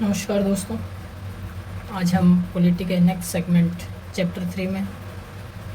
नमस्कार दोस्तों। आज हम पॉलिटी के नेक्स्ट सेगमेंट चैप्टर 3 में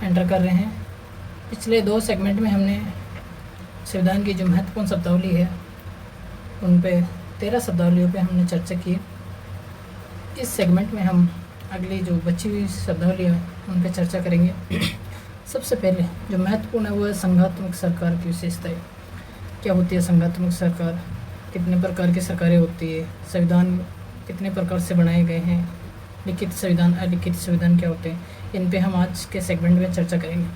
एंटर कर रहे हैं। पिछले 2 सेगमेंट में हमने संविधान की जो महत्वपूर्ण शब्दावली है उन पे 13 शब्दावलियों पे हमने चर्चा की। इस सेगमेंट में हम अगली जो बची हुई शब्दावली है उन पे चर्चा करेंगे। सबसे पहले जो महत्वपूर्ण है वो है संघात्मक सरकार की विशेषताएं। क्या होती है संघात्मक सरकार, कितने प्रकार की सरकारें होती है, संविधान कितने प्रकार से बनाए गए हैं, लिखित संविधान अलिखित संविधान क्या होते हैं, इन पे हम आज के सेगमेंट में चर्चा करेंगे।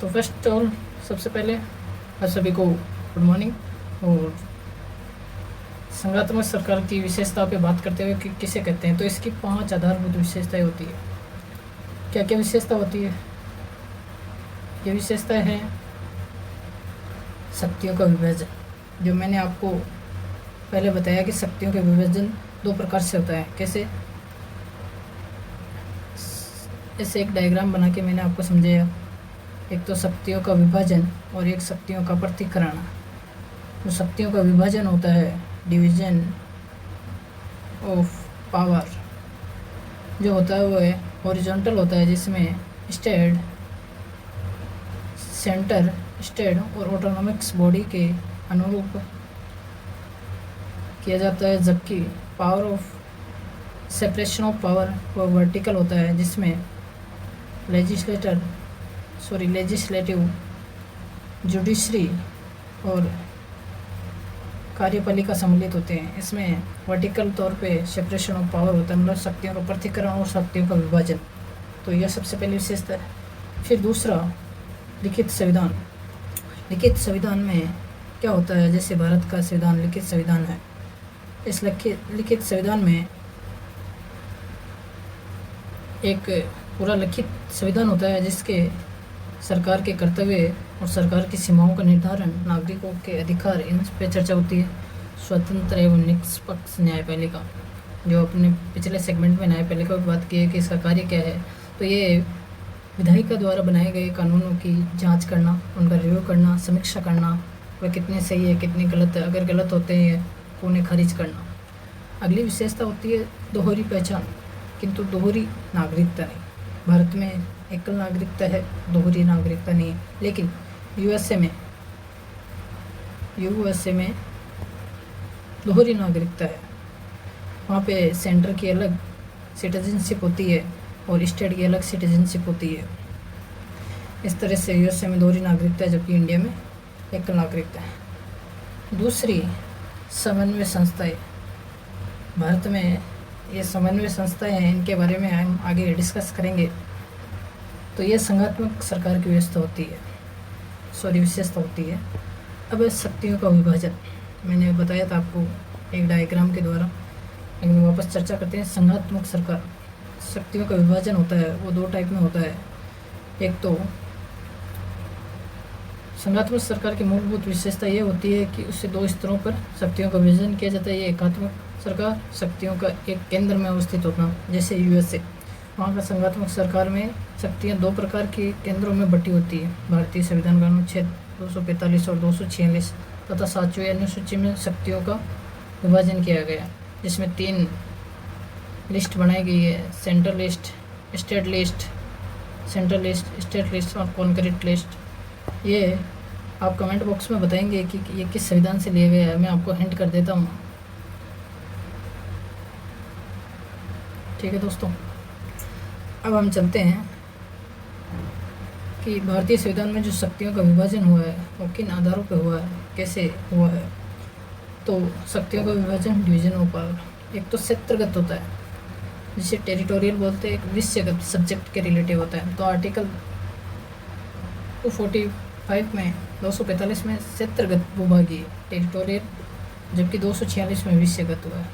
तो फर्स्ट ऑल सबसे पहले आप सभी को गुड मॉर्निंग। और संघात्मक सरकार की विशेषता पे बात करते हुए कि किसे कहते हैं, तो इसकी 5 आधारभूत विशेषताएं होती है। क्या क्या विशेषता होती है? ये विशेषताएं हैं शक्तियों का विभाजन। जो मैंने आपको पहले बताया कि शक्तियों का विभाजन 2 प्रकार से होता है। कैसे? ऐसे एक डायग्राम बना के मैंने आपको समझाया। एक तो शक्तियों का विभाजन और एक शक्तियों का पृथक्करण। जो शक्तियों का विभाजन होता है, डिवीजन ऑफ पावर, जो होता है वो है हॉरिजॉन्टल होता है, जिसमें स्टेट, सेंटर, स्टेट और ऑटोनॉमिक्स बॉडी के अनुरूप किया जाता है। जबकि power of separation of power वो वर्टिकल होता है, जिसमें लेजिस्लेटिव, जुडिशरी और कार्यपालिका सम्मिलित होते हैं। इसमें वर्टिकल तौर पे सेपरेशन ऑफ पावर होता है, मतलब शक्तियों का पृथक्करण और शक्तियों का विभाजन। तो यह सबसे पहली विशेषता है। फिर दूसरा, लिखित संविधान। लिखित संविधान में क्या होता है? जैसे भारत का संविधान लिखित संविधान है। इस लिखित संविधान में एक पूरा लिखित संविधान होता है, जिसके सरकार के कर्तव्य और सरकार की सीमाओं का निर्धारण, नागरिकों के अधिकार, इन पे चर्चा होती है। स्वतंत्र एवं निष्पक्ष न्यायपालिका, जो अपने पिछले सेगमेंट में न्यायपालिका की बात की है कि इसका कार्य क्या है, तो ये विधायिका द्वारा बनाए गए कानूनों की जांच करना, उनका रिव्यू करना, समीक्षा करना, वह कितने सही है कितने गलत है, अगर गलत होते हैं तो उन्हें खारिज करना। अगली विशेषता होती है दोहरी पहचान, किंतु दोहरी नागरिकता नहीं। भारत में एकल नागरिकता है, दोहरी नागरिकता नहीं है। लेकिन यूएसए में दोहरी नागरिकता है। वहाँ पे सेंटर की अलग सिटीजनशिप होती है और स्टेट की अलग सिटीजनशिप होती है। इस तरह से यूएसए में दोहरी नागरिकता है, जबकि इंडिया में एकल नागरिकता है। दूसरी, समन्वय संस्थाएं। भारत में ये समन्वय संस्थाएं हैं, इनके बारे में हम आगे डिस्कस करेंगे। तो ये संघात्मक सरकार की विशेषता होती है। अब शक्तियों का विभाजन मैंने बताया था आपको एक डायग्राम के द्वारा, लेकिन वापस चर्चा करते हैं। संघात्मक सरकार, शक्तियों का विभाजन होता है वो 2 टाइप में होता है। एक तो संघात्मक सरकार की मूलभूत विशेषता ये होती है कि उससे 2 स्तरों पर शक्तियों का विभाजन किया जाता है। ये एकात्मक सरकार, शक्तियों का एक केंद्र में अवस्थित होना, जैसे यूएसए। वहाँ का संघात्मक सरकार में शक्तियाँ 2 प्रकार के केंद्रों में बटी होती है। भारतीय संविधान का अनुच्छेद 245 और 246 तथा 7वीं अनुसूची में शक्तियों का विभाजन किया गया, जिसमें 3 लिस्ट बनाई गई है: central list, state list, central list, state list और कॉन्क्रीट लिस्ट। ये आप कमेंट बॉक्स में बताएंगे कि ये किस संविधान से लिया गया है। मैं आपको हिंट कर देता हूँ। ठीक है दोस्तों, अब हम चलते हैं कि भारतीय संविधान में जो शक्तियों का विभाजन हुआ है वो किन आधारों पर हुआ है, कैसे हुआ है। तो शक्तियों का विभाजन, डिवीजन ऑफ पावर, एक तो क्षेत्रगत होता है, जिसे टेरिटोरियल बोलते हैं, एक विषयगत, सब्जेक्ट के रिलेटिव होता है। तो आर्टिकल 245 में 245 में क्षेत्रगत भूभागीय टेरिटोरियल, जबकि 246 में विषयगत हुआ है।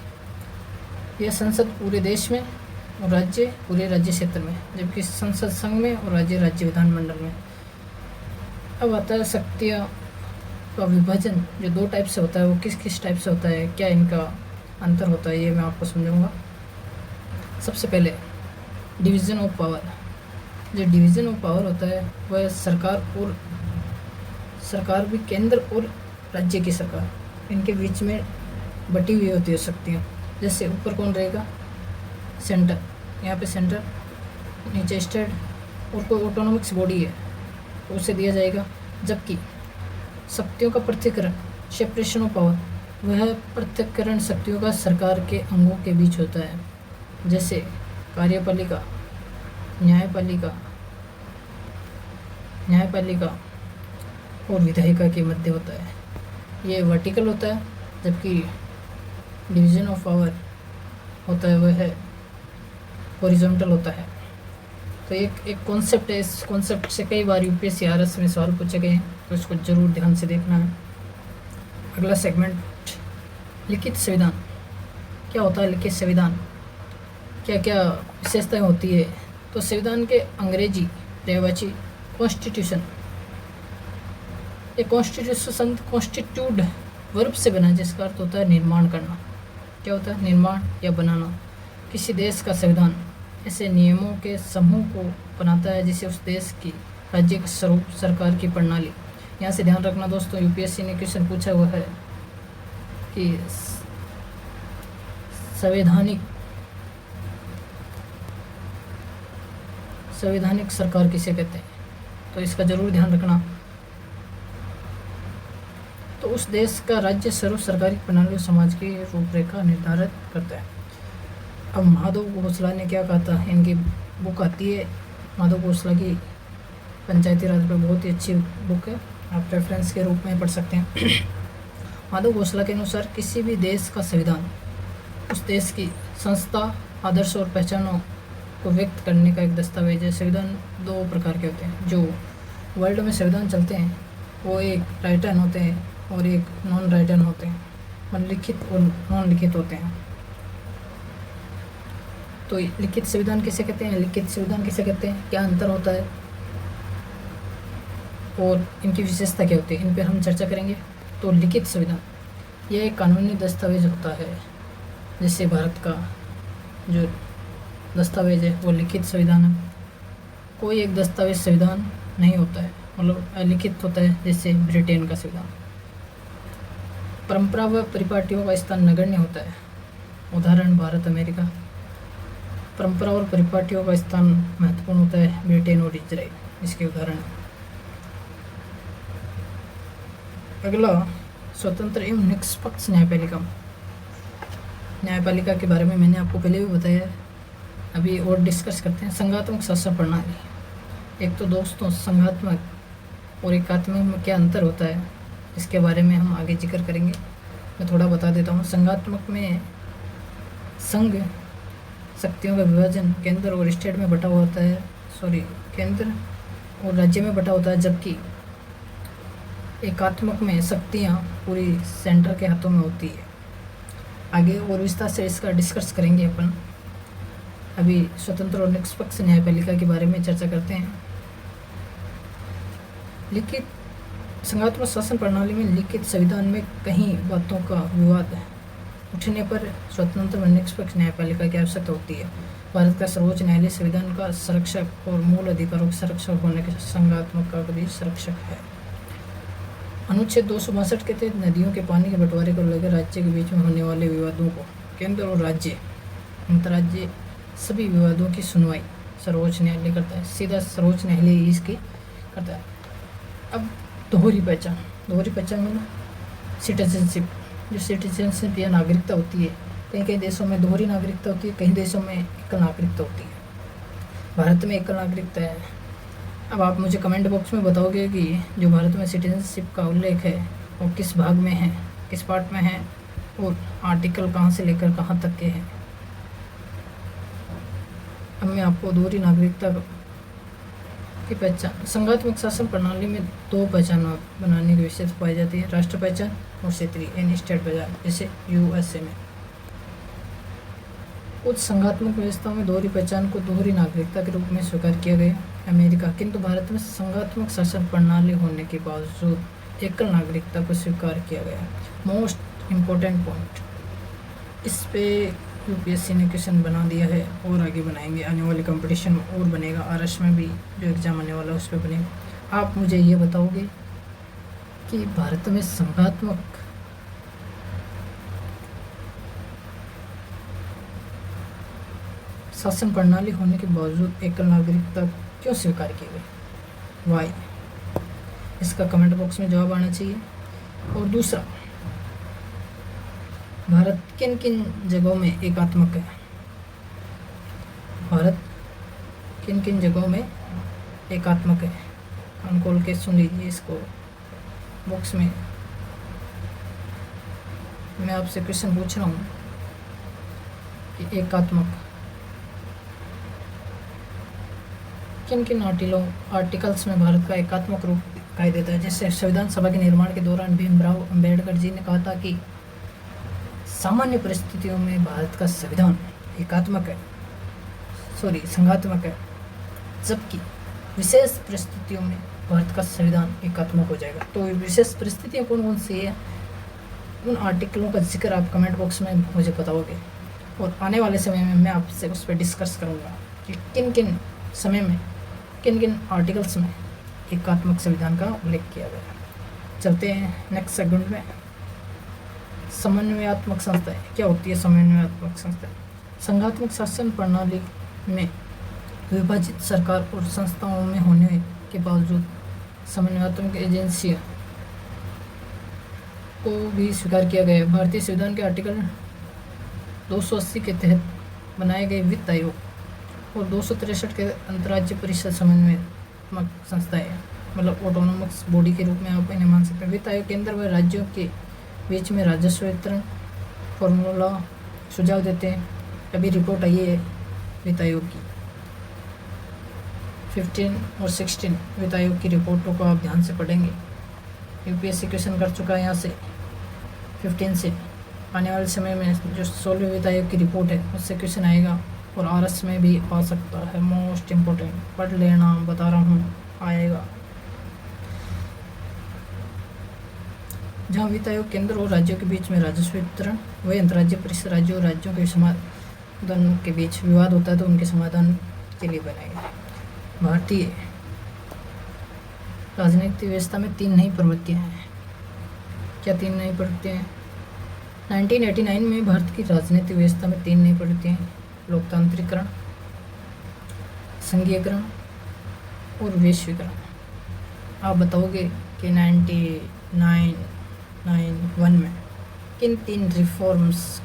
यह संसद पूरे देश में और राज्य पूरे राज्य क्षेत्र में, जबकि संसद संघ में और राज्य विधानमंडल में। अब आता है शक्तियों का विभाजन, जो 2 टाइप से होता है। वो किस किस टाइप से होता है, क्या इनका अंतर होता है, ये मैं आपको समझाऊंगा। सबसे पहले डिवीज़न ऑफ पावर। जो डिवीज़न ऑफ पावर होता है वह सरकार भी, केंद्र और राज्य की सरकार, इनके बीच में बटी हुई होती है शक्तियाँ। जैसे ऊपर कौन रहेगा, सेंटर, यहाँ पे सेंटर, नीचे स्टेट, और कोई ऑटोनॉमिक्स बॉडी है तो उसे दिया जाएगा। जबकि शक्तियों का पृथक्करण, सेपरेशन ऑफ पावर, वह पृथक्करण शक्तियों का सरकार के अंगों के बीच होता है, जैसे कार्यपालिका, न्यायपालिका और विधायिका के मध्य होता है। ये वर्टिकल होता है, जबकि डिवीजन ऑफ पावर होता है वह हॉरिजॉन्टल होता है। तो एक कॉन्सेप्ट है, इस कॉन्सेप्ट से कई बार यूपीएससी आरएस में सवाल पूछे गए हैं, तो इसको जरूर ध्यान से देखना है। अगला सेगमेंट, लिखित संविधान। क्या होता है लिखित संविधान, क्या क्या विशेषताएं होती है? तो संविधान के अंग्रेजी पर्यायवाची कॉन्स्टिट्यूशन, एक कॉन्स्टिट्यूशन कॉन्स्टिट्यूड वर्ब से बना है, जिसका अर्थ होता है निर्माण करना। क्या होता है, निर्माण या बनाना। किसी देश का संविधान ऐसे नियमों के समूह को बनाता है जिसे उस देश की राज्य के स्वरूप सरकार की प्रणाली। यहाँ से ध्यान रखना दोस्तों, यूपीएससी ने क्वेश्चन पूछा हुआ है कि संवैधानिक सरकार किसे कहते हैं, तो इसका जरूर ध्यान रखना। तो उस देश का राज्य स्वरूप सरकारी प्रणाली और समाज की रूपरेखा निर्धारित करता है। अब माधव घोषला ने क्या कहा था, इनकी बुक आती है माधव घोषला की पंचायती राज पर, बहुत ही अच्छी बुक है, आप रेफरेंस के रूप में पढ़ सकते हैं। माधव घोषला के अनुसार किसी भी देश का संविधान उस देश की संस्था, आदर्श और पहचानों को व्यक्त करने का एक दस्तावेज है। संविधान दो प्रकार के होते हैं, जो वर्ल्ड में संविधान चलते हैं वो एक राइटन होते हैं और एक नॉन राइटन होते हैं, मतलब लिखित और नॉन लिखित होते हैं। तो लिखित संविधान किसे कहते हैं, लिखित संविधान किसे कहते हैं, क्या अंतर होता है और इनकी विशेषता क्या होती है, इन पर हम चर्चा करेंगे। तो लिखित संविधान यह एक कानूनी दस्तावेज होता है, जिससे भारत का जो दस्तावेज है वो लिखित संविधान है। कोई एक दस्तावेज संविधान नहीं होता है, मतलब अलिखित होता है, जैसे ब्रिटेन का संविधान। परंपरा व परिपाटियों का स्थान नगण्य होता है, उदाहरण भारत अमेरिका। परंपरा और परिपाटियों का स्थान महत्वपूर्ण होता है, ब्रिटेन और इजराइल इसके उदाहरण। अगला, स्वतंत्र एवं निष्पक्ष न्यायपालिका। न्यायपालिका के बारे में मैंने आपको पहले भी बताया है, अभी और डिस्कस करते हैं। संघात्मक शासन प्रणाली। एक तो दोस्तों संघात्मक और एकात्मक में क्या अंतर होता है, इसके बारे में हम आगे जिक्र करेंगे। मैं थोड़ा बता देता हूँ। संघात्मक में संघ शक्तियों का विभाजन केंद्र और स्टेट में बटा हुआ होता है, केंद्र और राज्य में बटा होता है, जबकि एकात्मक में शक्तियाँ पूरी सेंटर के हाथों में होती है। आगे और विस्तार से इसका डिस्कस करेंगे अपन। अभी स्वतंत्र और निष्पक्ष न्यायपालिका के बारे में चर्चा करते हैं। लिखित संघात्मक शासन प्रणाली में लिखित संविधान में कई बातों का विवाद उठने पर स्वतंत्र व निष्पक्ष न्यायपालिका की आवश्यकता होती है। भारत का सर्वोच्च न्यायालय संविधान का संरक्षक और मूल अधिकारों के संरक्षक होने के संघात्मक का भी संरक्षक है। अनुच्छेद 262 के तहत नदियों के पानी के बंटवारे को लेकर राज्य के बीच में होने वाले विवादों को केंद्र और राज्य अंतर्राज्यीय सभी विवादों की सुनवाई सर्वोच्च न्यायालय करता है, सीधा सर्वोच्च न्यायालय इसकी करता है। अब दोहरी पहचान में सिटीजनशिप, जो सिटीजनशिप या नागरिकता होती है, कई देशों में दोहरी नागरिकता होती है, कई देशों में एकल नागरिकता होती है। भारत में एकल नागरिकता है। अब आप मुझे कमेंट बॉक्स में बताओगे कि जो भारत में सिटीजनशिप का उल्लेख है वो किस भाग में है, किस पार्ट में है, और आर्टिकल कहाँ से लेकर कहाँ तक के हैं। अब मैं आपको दोहरी नागरिकता की पहचान। संघात्मक शासन प्रणाली में दो पहचान बनाने की विशेषता पाई जाती है, राष्ट्र पहचान और क्षेत्रीय यानी स्टेट पहचान, जैसे यूएसए में। कुछ संघात्मक व्यवस्थाओं में दोहरी पहचान को दोहरी नागरिकता के रूप में स्वीकार किया गया, अमेरिका। किंतु भारत में संघात्मक शासन प्रणाली होने के बावजूद एकल नागरिकता को स्वीकार किया गया। मोस्ट इम्पोर्टेंट पॉइंट, इस पे यूपीएससी ने क्वेश्चन बना दिया है और आगे बनाएंगे, आने वाले कंपटीशन में और बनेगा, आरएस में भी जो एग्ज़ाम आने वाला है उस पर बनेगा। आप मुझे ये बताओगे कि भारत में संघात्मक शासन प्रणाली होने के बावजूद एकल नागरिकता क्यों स्वीकार की गई? वाई? इसका कमेंट बॉक्स में जवाब आना चाहिए। और दूसरा, भारत किन किन जगहों में एकात्मक है? भारत किन किन जगहों में एकात्मक है? कान खोल के सुन लीजिए इसको। बॉक्स में मैं आपसे क्वेश्चन पूछ रहा हूँ कि एकात्मक किन किन आर्टिकल्स में भारत का एकात्मक रूप दिखाई देता है? जैसे संविधान सभा के निर्माण के दौरान भीमराव अंबेडकर जी ने कहा था कि सामान्य परिस्थितियों में भारत का संविधान एकात्मक है, संघात्मक है, जबकि विशेष परिस्थितियों में भारत का संविधान एकात्मक हो जाएगा। तो विशेष परिस्थितियाँ कौन कौन सी है, उन आर्टिकलों का जिक्र आप कमेंट बॉक्स में मुझे बताओगे, और आने वाले समय में मैं आपसे उस पर डिस्कस करूँगा कि किन किन समय में किन किन आर्टिकल्स में एकात्मक संविधान का उल्लेख किया गया। चलते हैं नेक्स्ट सेगमेंट में। समन्वयात्मक संस्थाएं क्या होती है? समन्वयात्मक संस्थाएं संघात्मक शासन प्रणाली में विभाजित सरकार और संस्थाओं में होने के बावजूद समन्वयात्मक एजेंसियों को भी स्वीकार किया गया है। भारतीय संविधान के आर्टिकल 280 के तहत बनाए गए वित्त आयोग और 263 के अंतर्राज्यीय परिषद समन्वयात्मक संस्थाएं, मतलब ऑटोनोमस बॉडी के रूप में आप इन्हें मान सकते हैं। वित्त आयोग केंद्र व राज्यों के बीच में राजस्व वितरण फॉर्मूला सुझाव देते हैं। अभी रिपोर्ट आई है वित्त आयोग की 15 और 16 वित्त आयोग की रिपोर्टों को आप ध्यान से पढ़ेंगे। यूपीएससी क्वेश्चन कर चुका है यहाँ से 15 से। आने वाले समय में जो 16वें वित्त आयोग की रिपोर्ट है उससे क्वेश्चन आएगा, और आरएस में भी आ सकता है। मोस्ट इम्पोर्टेंट पढ़ लेना, बता रहा हूँ, आएगा। जहाँ वित्त आयोग केंद्र और राज्यों के बीच में राजस्व वितरण वही अंतर्राज्यीय परिषद राज्यों और राज्यों के समाधान के बीच विवाद होता है तो उनके समाधान के लिए बनाएगा। भारतीय राजनीतिक व्यवस्था में 3 नई प्रवृत्तियाँ हैं। क्या 3 नई प्रवृत्तियाँ हैं? 1989 में भारत की राजनीतिक व्यवस्था में 3 नई प्रवृत्तियाँ हैं: लोकतांत्रिकरण, संघीयकरण और वैश्वीकरण। आप बताओगे कि 1991 में किन 3 रिफॉर्म्स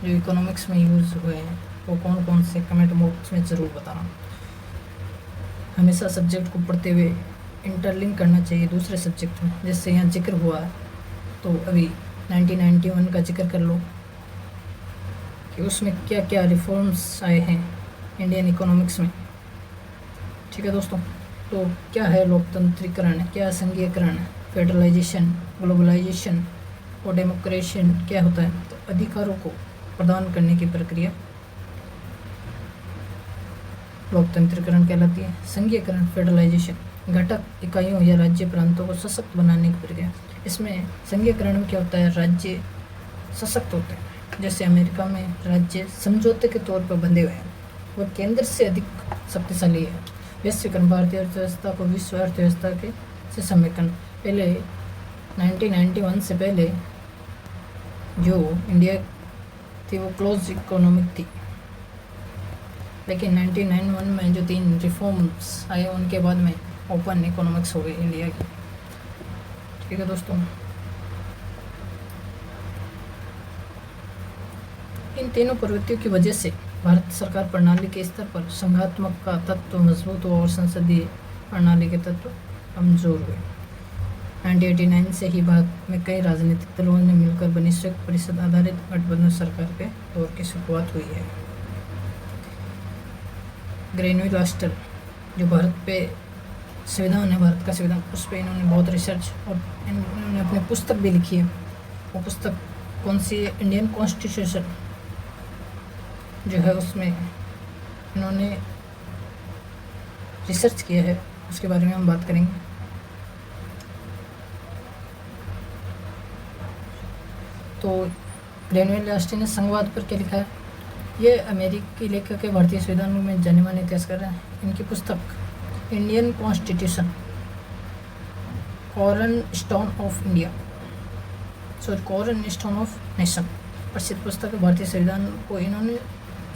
जो इकोनॉमिक्स में यूज़ हुए हैं वो कौन कौन से? कमेंट बॉक्स में ज़रूर बताना। हमेशा सब्जेक्ट को पढ़ते हुए इंटरलिंक करना चाहिए दूसरे सब्जेक्ट में। जैसे यहाँ जिक्र हुआ है तो अभी 1991 का जिक्र कर लो कि उसमें क्या क्या रिफॉर्म्स आए हैं इंडियन इकोनॉमिक्स में। ठीक है दोस्तों, तो क्या है लोकतंत्रीकरण, क्या संघीयकरण, फेडरलाइजेशन, ग्लोबलाइजेशन और डेमोक्रेशन क्या होता है? तो अधिकारों को प्रदान करने की प्रक्रिया लोकतंत्रीकरण कहलाती है। संघीयकरण, फेडरलाइजेशन, घटक इकाइयों या राज्य प्रांतों को सशक्त बनाने की प्रक्रिया। इसमें संघीयकरण में क्या होता है? राज्य सशक्त होते हैं। जैसे अमेरिका में राज्य समझौते के तौर पर बंधे हुए हैं, वह केंद्र से अधिक शक्तिशाली है। वैश्वीकरण, भारतीय अर्थव्यवस्था को विश्व अर्थव्यवस्था के से समेकन। पहले 1991 से पहले जो इंडिया थी वो क्लोज इकोनॉमिक थी, लेकिन 1991 में जो 3 रिफॉर्म्स आए उनके बाद में ओपन इकोनॉमिक्स हो गई इंडिया की। ठीक है दोस्तों, इन तीनों प्रवृत्तियों की वजह से भारत सरकार प्रणाली के स्तर पर संघात्मक का तत्व मजबूत हुआ और संसदीय प्रणाली के तत्व कमजोर हुए। 1989 से ही भारत में कई राजनीतिक दलों ने मिलकर बनी संयुक्त परिषद आधारित गठबंधन सरकार के दौर की शुरुआत हुई है। ग्रेनुल राष्ट्र जो भारत पे संविधान है, भारत का संविधान, उस पर इन्होंने बहुत रिसर्च और इन्होंने अपनी पुस्तक भी लिखी है। वो पुस्तक कौन सी है? इंडियन कॉन्स्टिट्यूशन जो है उसमें इन्होंने रिसर्च किया है, उसके बारे में हम बात करेंगे। तो ग्रेनुल राष्ट्र ने संघवाद पर क्या लिखा है? ये अमेरिकी लेखक है, भारतीय संविधान में जाने माने इतिहासकार हैं। इनकी पुस्तक Indian constitution, corner stone of India, corner stone of nation प्रसिद्ध पुस्तक है। भारतीय संविधान को इन्होंने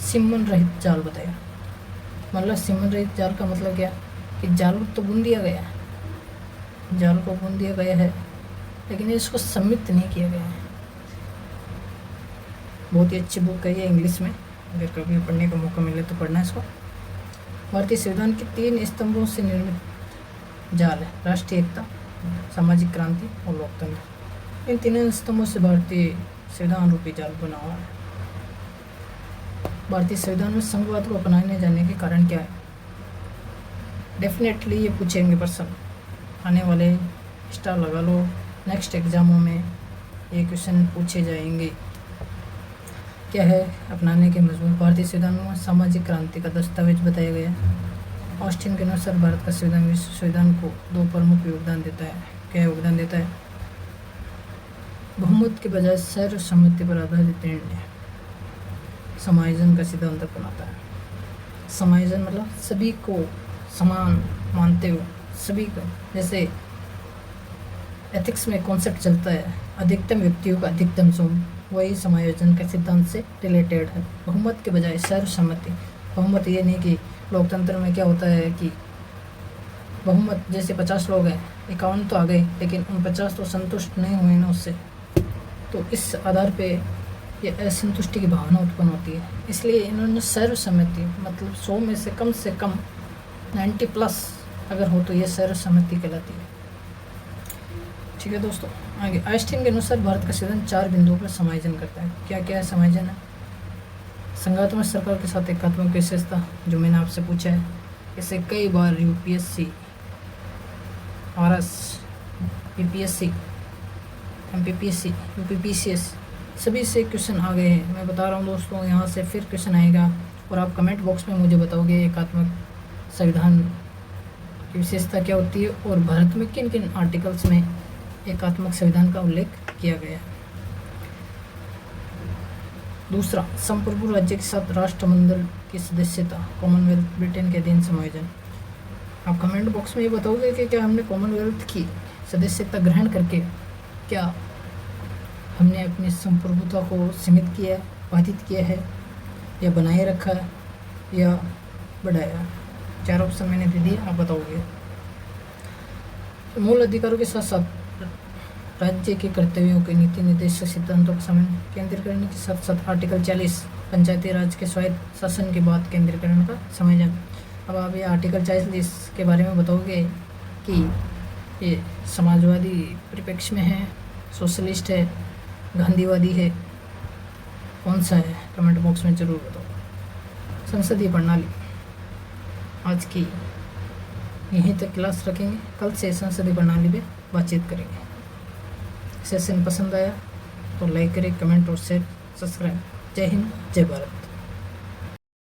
सिमन रहित जाल बताया। मतलब सिमन रहित जाल का मतलब क्या कि जाल तो बुन दिया गया, जाल को बुन दिया गया है लेकिन इसको सम्मिलित नहीं किया गया है। बहुत ही अच्छी बुक है ये इंग्लिश में, अगर कभी पढ़ने का मौका मिले तो पढ़ना इसको। भारतीय संविधान के 3 स्तंभों से निर्मित जाल है, राष्ट्रीय एकता, सामाजिक क्रांति और लोकतंत्र। इन तीनों स्तंभों से भारतीय संविधान रूपी जाल बना हुआ है। भारतीय संविधान में संघवाद को अपनाने जाने के कारण क्या है? डेफिनेटली ये पूछेंगे प्रश्न, आने वाले स्टार लगा लो, नेक्स्ट एग्जामों में ये क्वेश्चन पूछे जाएंगे। क्या है अपनाने के मजबूर? भारतीय संविधान में सामाजिक क्रांति का दस्तावेज बताया गया है। ऑस्टिन के अनुसार भारत का संविधान विश्व संविधान को 2 प्रमुख योगदान देता है। क्या योगदान देता है? बहुमत के बजाय सर्वसम्मति पर आधारित निर्णय, समायोजन का सिद्धांत अपनाता है। समायोजन मतलब सभी को समान मानते हुए, सभी को, जैसे एथिक्स में कॉन्सेप्ट चलता है अधिकतम व्यक्तियों का अधिकतम जोन, वही समायोजन के सिद्धांत से रिलेटेड है। बहुमत के बजाय सर्वसम्मति। बहुमत ये नहीं कि लोकतंत्र में क्या होता है कि बहुमत जैसे 50 लोग हैं, 51 तो आ गए लेकिन उन 50 तो संतुष्ट नहीं हुए ना उससे, तो इस आधार पे ये असंतुष्टि की भावना उत्पन्न होती है। इसलिए इन्होंने सर्वसम्मति मतलब 100 में से कम 90+ अगर हो तो ये सर्वसम्मति कहलाती है। ठीक है दोस्तों, आगे आइंस्टीन के अनुसार भारत का संविधान 4 बिंदुओं पर समायोजन करता है। क्या क्या है समायोजन है? संघात्मक सरकार के साथ एकात्मक विशेषता, जो मैंने आपसे पूछा है, इसे कई बार UPSC, RS, UPSC, MPPSC, UPPCS सभी से क्वेश्चन आ गए हैं। मैं बता रहा हूँ दोस्तों, यहाँ से फिर क्वेश्चन आएगा और आप कमेंट बॉक्स में मुझे बताओगे एकात्मक संविधान की विशेषता क्या होती है और भारत में किन किन आर्टिकल्स में एकात्मक संविधान का उल्लेख किया गया है। दूसरा, संप्रभु राज्य के साथ राष्ट्रमंडल की सदस्यता, कॉमनवेल्थ ब्रिटेन के अधीन समायोजन। आप कमेंट बॉक्स में ये बताओगे कि क्या हमने कॉमनवेल्थ की सदस्यता ग्रहण करके क्या हमने अपनी संप्रभुता को सीमित किया है, बाधित किया है, या बनाए रखा है या बढ़ाया? 4 ऑप्शन मैंने दे दिए, आप बताओगे। मूल अधिकारों के साथ साथ राज्य के कर्तव्यों के नीति निर्देशक सिद्धांतों का समय केंद्रीकरण के साथ साथ आर्टिकल 40 पंचायती राज के स्वायत्त शासन के बाद केंद्रीकरण का समायोजन। अब आप ये आर्टिकल 40 के बारे में बताओगे कि ये समाजवादी परिप्रेक्ष्य में है, सोशलिस्ट है, गांधीवादी है, कौन सा है? कमेंट बॉक्स में ज़रूर बताओ। संसदीय प्रणाली, आज की यहीं तक क्लास रखेंगे, कल से संसदीय प्रणाली पे बातचीत करेंगे। सेशन पसंद आया तो लाइक करें, कमेंट और शेयर, सब्सक्राइब। जय हिंद, जय भारत।